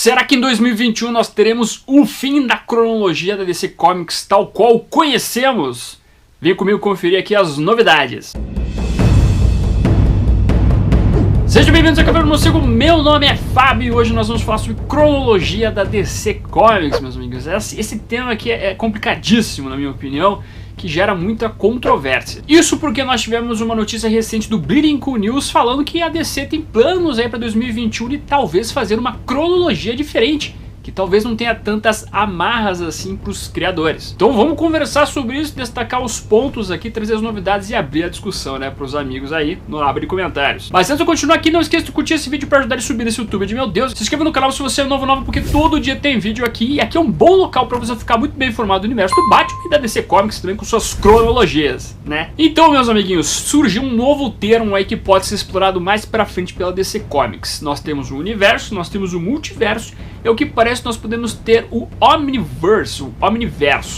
Será que em 2021 nós teremos o fim da cronologia da DC Comics tal qual conhecemos? Vem comigo conferir aqui as novidades. Sejam bem-vindos ao Café do Morcego, meu nome é Fábio e hoje nós vamos falar sobre cronologia da DC Comics, meus amigos. Esse tema aqui é complicadíssimo, na minha opinião, que gera muita controvérsia. Isso porque nós tivemos uma notícia recente do Bleeding Cool News falando que a DC tem planos aí para 2021 de talvez fazer uma cronologia diferente, que talvez não tenha tantas amarras assim para os criadores. Então vamos conversar sobre isso, destacar os pontos aqui, trazer as novidades e abrir a discussão, né, para os amigos aí no aba de comentários. Mas antes de eu continuar aqui, não esqueça de curtir esse vídeo para ajudar a subir nesse YouTube de meu Deus. Se inscreva no canal se você é novo, porque todo dia tem vídeo aqui e aqui é um bom local para você ficar muito bem informado do universo do Batman e da DC Comics também com suas cronologias, né? Então, meus amiguinhos, surgiu um novo termo aí que pode ser explorado mais para frente pela DC Comics. Nós temos o universo, nós temos o multiverso. É o que parece, nós podemos ter o Omniverse,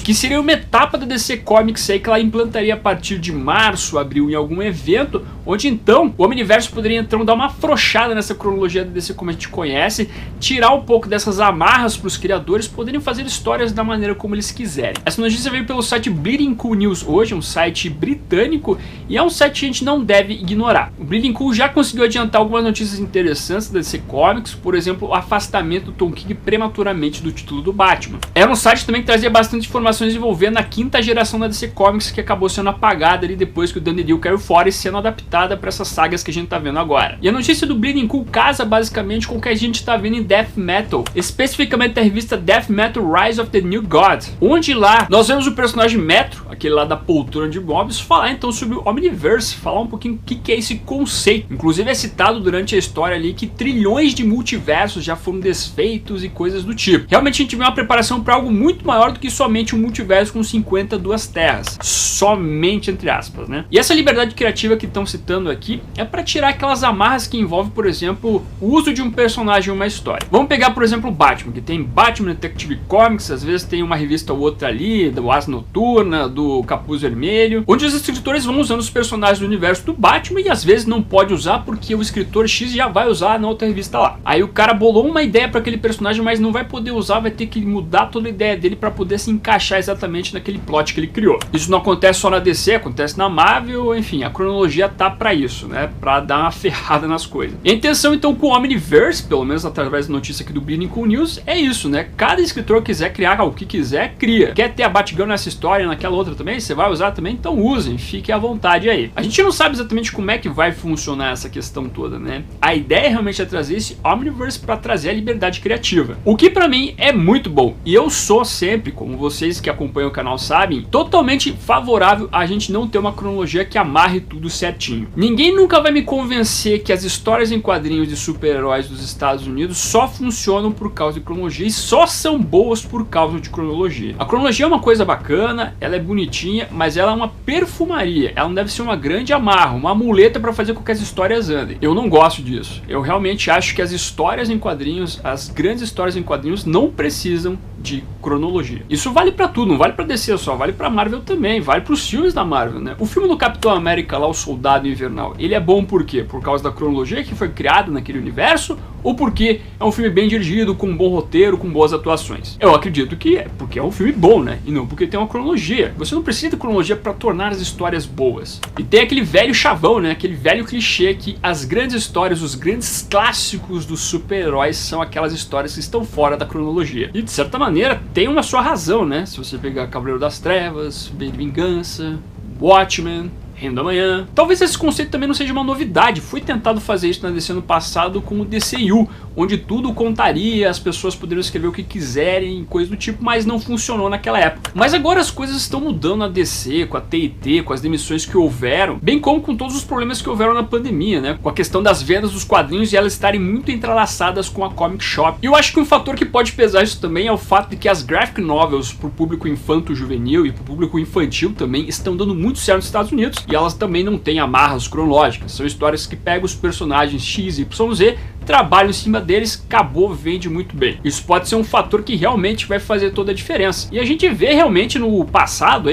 que seria uma etapa da DC Comics aí que ela implantaria a partir de março, abril, em algum evento, onde então o Omniverse poderia então dar uma afrouxada nessa cronologia da DC como a gente conhece, tirar um pouco dessas amarras para os criadores poderem fazer histórias da maneira como eles quiserem. Essa notícia veio pelo site Bleeding Cool News hoje, um site britânico, e é um site que a gente não deve ignorar. O Bleeding Cool já conseguiu adiantar algumas notícias interessantes da DC Comics, por exemplo, o afastamento do Tom King prematuramente do título do Batman. Era um site também que trazia bastante informações envolvendo a quinta geração da DC Comics, que acabou sendo apagada ali depois que o Danny O'Neil caiu fora e sendo adaptada para essas sagas que a gente tá vendo agora. E a notícia do Bleeding Cool casa basicamente com o que a gente tá vendo em Death Metal, especificamente a revista Death Metal Rise of the New God, onde lá nós vemos o personagem Metro, aquele lá da poltrona de Mobius, falar então sobre o Omniverse, falar um pouquinho o que é esse conceito. Inclusive é citado durante a história ali que trilhões de multiversos já foram desfeitos e coisas do tipo. Realmente a gente vê uma preparação para algo muito maior do que somente um multiverso com 52 terras. Somente entre aspas, né? E essa liberdade criativa que estão citando aqui é para tirar aquelas amarras que envolvem, por exemplo, o uso de um personagem em uma história. Vamos pegar, por exemplo, o Batman, que tem Batman Detective Comics, às vezes tem uma revista ou outra ali, do Asa Noturna, do Capuz Vermelho, onde os escritores vão usando os personagens do universo do Batman e às vezes não pode usar porque o escritor X já vai usar na outra revista lá. Aí o cara bolou uma ideia para aquele personagem, mas não vai poder usar, vai ter que mudar toda a ideia dele para poder se encaixar exatamente naquele plot que ele criou. Isso não acontece só na DC, acontece na Marvel, enfim, a cronologia tá para isso, né, para dar uma ferrada nas coisas. E a intenção então com o Omniverse, pelo menos através da notícia aqui do Bleeding Cool News, é isso, né, cada escritor quiser criar o que quiser, cria. Quer ter a Batgirl nessa história, naquela outra também, você vai usar também, então usem, fique à vontade aí. A gente não sabe exatamente como é que vai funcionar essa questão toda, né, a ideia realmente é trazer esse Omniverse para trazer a liberdade criativa. O que pra mim é muito bom, e eu sou sempre, como vocês que acompanham o canal sabem, totalmente favorável a gente não ter uma cronologia que amarre tudo certinho. Ninguém nunca vai me convencer que as histórias em quadrinhos de super-heróis dos Estados Unidos só funcionam por causa de cronologia e só são boas por causa de cronologia. A cronologia é uma coisa bacana, ela é bonitinha, mas ela é uma perfumaria, ela não deve ser uma grande amarra, uma muleta para fazer com que as histórias andem. Eu não gosto disso. Eu realmente acho que as histórias em quadrinhos, as grandes histórias em quadrinhos não precisam de cronologia. Isso vale pra tudo, não vale pra DC só, vale pra Marvel também, vale pros filmes da Marvel, né? O filme do Capitão América lá, o Soldado Invernal, ele é bom por quê? Por causa da cronologia que foi criada naquele universo ou porque é um filme bem dirigido, com um bom roteiro, com boas atuações? Eu acredito que é porque é um filme bom, né? E não porque tem uma cronologia. Você não precisa de cronologia pra tornar as histórias boas. E tem aquele velho chavão, né? Aquele velho clichê que as grandes histórias, os grandes clássicos dos super-heróis são aquelas histórias que estão fora da cronologia. E de certa maneira tem uma sua razão, né? Se você pegar Cavaleiro das Trevas, B de Vingança, Watchmen, Reino da Manhã. Talvez esse conceito também não seja uma novidade, foi tentado fazer isso na DC no passado com o DCU, onde tudo contaria, as pessoas poderiam escrever o que quiserem, coisa do tipo, mas não funcionou naquela época. Mas agora as coisas estão mudando na DC, com a TIT, com as demissões que houveram, bem como com todos os problemas que houveram na pandemia, né? Com a questão das vendas dos quadrinhos e elas estarem muito entrelaçadas com a Comic Shop. E eu acho que um fator que pode pesar isso também é o fato de que as graphic novels para o público infanto-juvenil e para o público infantil também estão dando muito certo nos Estados Unidos, e elas também não têm amarras cronológicas, são histórias que pegam os personagens X, Y, Z, trabalham em cima deles, acabou, vende muito bem. Isso pode ser um fator que realmente vai fazer toda a diferença. E a gente vê realmente no passado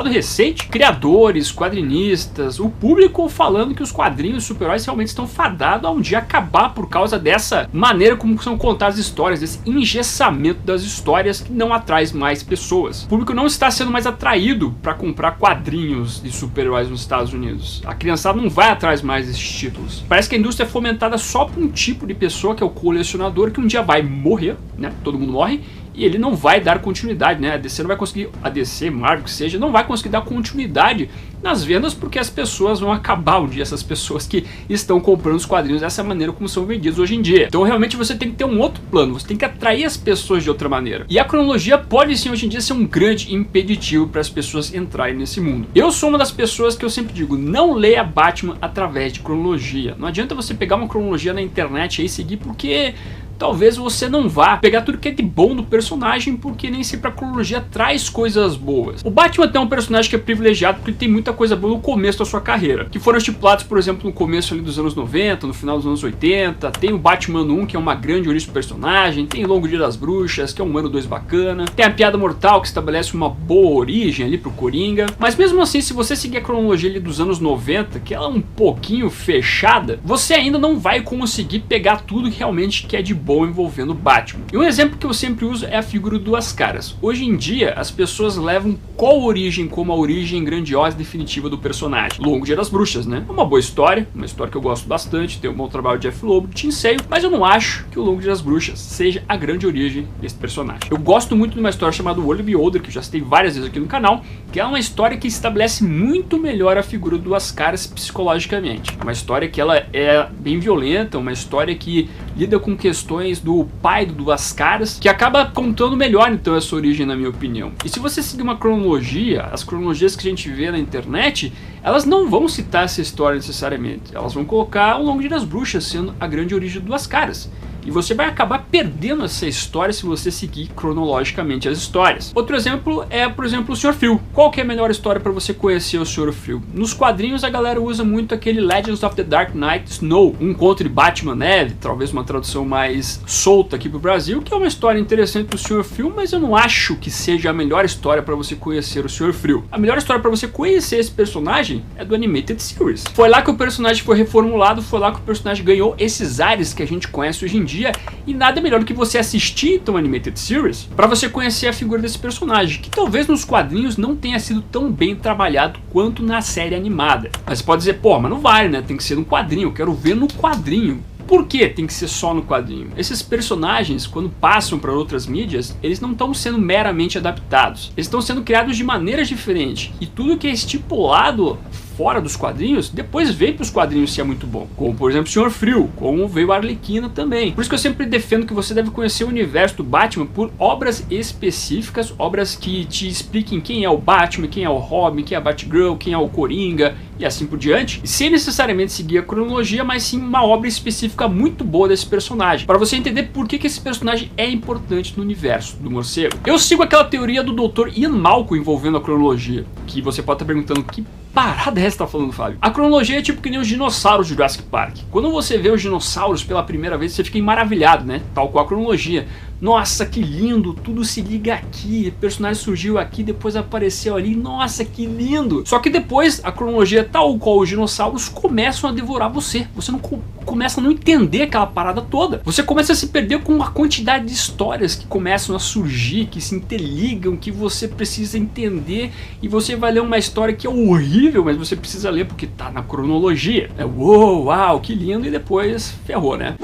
recente, criadores, quadrinistas, o público falando que os quadrinhos super-heróis realmente estão fadados a um dia acabar por causa dessa maneira como são contadas as histórias, desse engessamento das histórias que não atrai mais pessoas. O público não está sendo mais atraído para comprar quadrinhos de super-heróis nos Estados Unidos. A criançada não vai atrás mais desses títulos. Parece que a indústria é fomentada só por um tipo de pessoa, que é o colecionador, que um dia vai morrer, né? Todo mundo morre. E ele não vai dar continuidade, né? A DC não vai conseguir, a DC, Marvel, que seja, não vai conseguir dar continuidade nas vendas, porque as pessoas vão acabar um dia, essas pessoas que estão comprando os quadrinhos dessa maneira como são vendidos hoje em dia. Então realmente você tem que ter um outro plano, você tem que atrair as pessoas de outra maneira. E a cronologia pode sim hoje em dia ser um grande impeditivo para as pessoas entrarem nesse mundo. Eu sou uma das pessoas que eu sempre digo, não leia Batman através de cronologia. Não adianta você pegar uma cronologia na internet e seguir, porque talvez você não vá pegar tudo que é de bom do personagem, porque nem sempre a cronologia traz coisas boas. O Batman tem um personagem que é privilegiado porque ele tem muita coisa boa no começo da sua carreira, que foram estipulados, por exemplo, no começo ali dos anos 90, no final dos anos 80, tem o Batman 1, que é uma grande origem do personagem, tem o Longo Dia das Bruxas, que é um ano 2 bacana, tem a Piada Mortal, que estabelece uma boa origem ali pro Coringa, mas mesmo assim, se você seguir a cronologia ali dos anos 90, que ela é um pouquinho fechada, você ainda não vai conseguir pegar tudo que realmente que é de bom envolvendo Batman. E um exemplo que eu sempre uso é a figura do Duas Caras. Hoje em dia, as pessoas levam qual origem como a origem grandiosa e definitiva do personagem? Longo Dia das Bruxas, né? É uma boa história, uma história que eu gosto bastante, tem um bom trabalho de Jeff Loeb, Tim Sale, mas eu não acho que o Longo Dia das Bruxas seja a grande origem desse personagem. Eu gosto muito de uma história chamada World Beholder, que eu já citei várias vezes aqui no canal, que é uma história que estabelece muito melhor a figura do Duas Caras psicologicamente. Uma história que ela é bem violenta, uma história que lida com questões do pai do Duas Caras, que acaba contando melhor então essa origem, na minha opinião. E se você seguir uma cronologia, as cronologias que a gente vê na internet, elas não vão citar essa história necessariamente, elas vão colocar o Longo Dia das Bruxas sendo a grande origem do Duas Caras. E você vai acabar perdendo essa história se você seguir cronologicamente as histórias. Outro exemplo é, por exemplo, o Sr. Frio. Qual que é a melhor história para você conhecer o Sr. Frio? Nos quadrinhos a galera usa muito aquele Legends of the Dark Knight Snow, um conto de Batman Neve, talvez uma tradução mais solta aqui pro Brasil, que é uma história interessante do Sr. Frio, mas eu não acho que seja a melhor história para você conhecer o Sr. Frio. A melhor história para você conhecer esse personagem é do Animated Series. Foi lá que o personagem foi reformulado, foi lá que o personagem ganhou esses ares que a gente conhece hoje em dia, e nada melhor do que você assistir então Animated Series para você conhecer a figura desse personagem, que talvez nos quadrinhos não tenha sido tão bem trabalhado quanto na série animada. Mas você pode dizer, pô, mas não vale, né? Tem que ser no quadrinho, eu quero ver no quadrinho. Por que tem que ser só no quadrinho? Esses personagens, quando passam para outras mídias, eles não estão sendo meramente adaptados. Eles estão sendo criados de maneiras diferentes. E tudo que é estipulado fora dos quadrinhos, depois veio para os quadrinhos se é muito bom. Como, por exemplo, o Sr. Frio, como veio a Arlequina também. Por isso que eu sempre defendo que você deve conhecer o universo do Batman por obras específicas, obras que te expliquem quem é o Batman, quem é o Robin, quem é a Batgirl, quem é o Coringa, e assim por diante, sem necessariamente seguir a cronologia, mas sim uma obra específica muito boa desse personagem, para você entender por que esse personagem é importante no universo do morcego. Eu sigo aquela teoria do Dr. Ian Malcolm envolvendo a cronologia, que você pode estar perguntando, que parada é essa que tá falando, Fábio? A cronologia é tipo que nem os dinossauros de Jurassic Park. Quando você vê os dinossauros pela primeira vez, você fica maravilhado, né? Tal qual a cronologia. Nossa, que lindo, tudo se liga aqui, o personagem surgiu aqui, depois apareceu ali, nossa, que lindo. Só que depois, a cronologia tal qual os dinossauros começam a devorar você. Você não começa a não entender aquela parada toda. Você começa a se perder com a quantidade de histórias que começam a surgir, que se interligam, que você precisa entender, e você vai ler uma história que é horrível, mas você precisa ler porque tá na cronologia. É uou, uau, que lindo, e depois ferrou, né?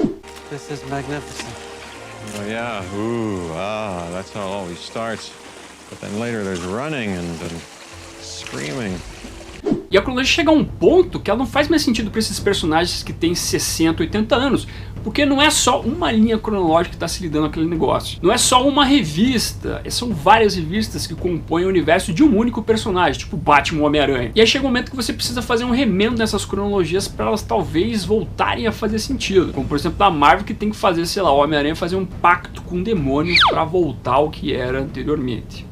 This is magnificent. Oh yeah, that's how it always starts. But then later there's running and screaming. E a cronologia chega a um ponto que ela não faz mais sentido para esses personagens que têm 60, 80 anos, porque não é só uma linha cronológica que está se lidando com aquele negócio. Não é só uma revista, são várias revistas que compõem o universo de um único personagem, tipo Batman ou Homem-Aranha. E aí chega um momento que você precisa fazer um remendo nessas cronologias para elas talvez voltarem a fazer sentido. Como por exemplo a Marvel, que tem que fazer, sei lá, o Homem-Aranha fazer um pacto com o demônio para voltar ao que era anteriormente.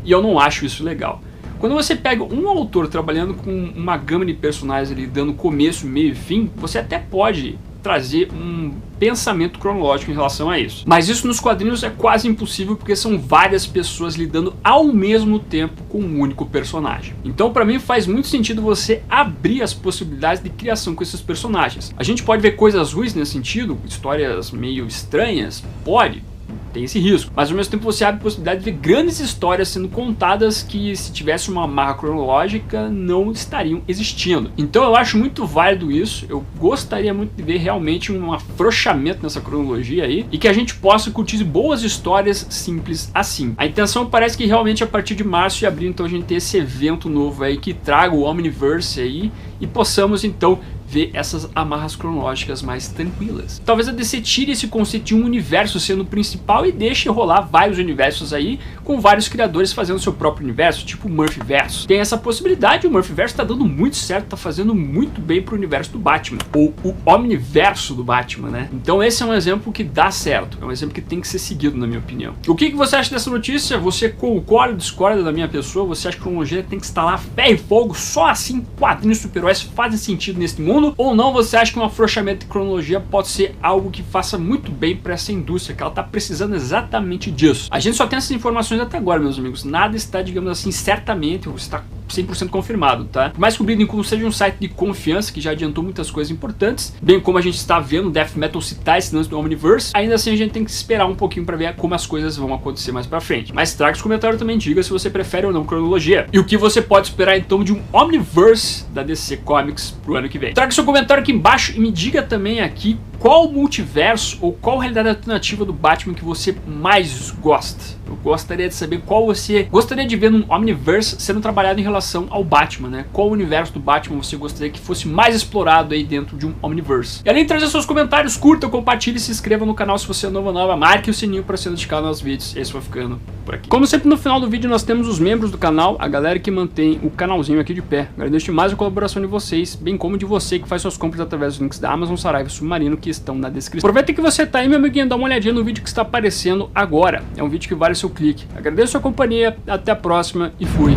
E eu não acho isso legal. Quando você pega um autor trabalhando com uma gama de personagens ali, dando começo, meio e fim, você até pode trazer um pensamento cronológico em relação a isso. Mas isso nos quadrinhos é quase impossível porque são várias pessoas lidando ao mesmo tempo com um único personagem. Então para mim faz muito sentido você abrir as possibilidades de criação com esses personagens. A gente pode ver coisas ruins nesse sentido, histórias meio estranhas, tem esse risco, mas ao mesmo tempo você abre a possibilidade de ver grandes histórias sendo contadas que, se tivesse uma amarra cronológica, não estariam existindo. Então eu acho muito válido isso, eu gostaria muito de ver realmente um afrouxamento nessa cronologia aí, e que a gente possa curtir boas histórias simples assim. A intenção parece que realmente a partir de março e abril, então a gente ter esse evento novo aí que traga o Omniverse aí, e possamos então ver essas amarras cronológicas mais tranquilas. Talvez a DC tire esse conceito de um universo sendo o principal e deixe rolar vários universos aí, com vários criadores fazendo seu próprio universo, tipo o Murphyverse. Tem essa possibilidade, o Murphyverse tá dando muito certo, tá fazendo muito bem pro universo do Batman, ou o Omniverso do Batman, né? Então esse é um exemplo que dá certo, é um exemplo que tem que ser seguido, na minha opinião. O que você acha dessa notícia? Você concorda ou discorda da minha pessoa? Você acha que a cronologia tem que instalar ferro e fogo? Só assim quadrinhos super-heróis fazem sentido nesse mundo? Ou não, você acha que um afrouxamento de cronologia pode ser algo que faça muito bem para essa indústria, que ela está precisando exatamente disso? A gente só tem essas informações até agora, meus amigos. Nada está, digamos assim, certamente, ou está 100% confirmado, tá? Por mais que o Bleeding Cool seja um site de confiança, que já adiantou muitas coisas importantes, bem como a gente está vendo o Death Metal citar esse lance do Omniverse, ainda assim a gente tem que esperar um pouquinho para ver como as coisas vão acontecer mais para frente. Mas traga os comentários também, diga se você prefere ou não cronologia. E o que você pode esperar então de um Omniverse da DC Comics pro ano que vem. Traga seu comentário aqui embaixo e me diga também aqui qual multiverso ou qual realidade alternativa do Batman que você mais gosta. Eu gostaria de saber qual você gostaria de ver num Omniverse sendo trabalhado em relação ao Batman, né? Qual universo do Batman você gostaria que fosse mais explorado aí dentro de um Omniverse? E além de trazer seus comentários, curta, compartilhe e se inscreva no canal se você é novo ou nova, marque o sininho para ser notificado nos vídeos. Esse vai ficando por aqui. Como sempre, no final do vídeo nós temos os membros do canal, a galera que mantém o canalzinho aqui de pé. Agradeço demais a colaboração de vocês, bem como de você que faz suas compras através dos links da Amazon, Saraiva e Submarino que estão na descrição. Aproveita que você tá aí, meu amiguinho, dá uma olhadinha no vídeo que está aparecendo agora. É um vídeo que vale seu clique. Agradeço a sua companhia, até a próxima e fui.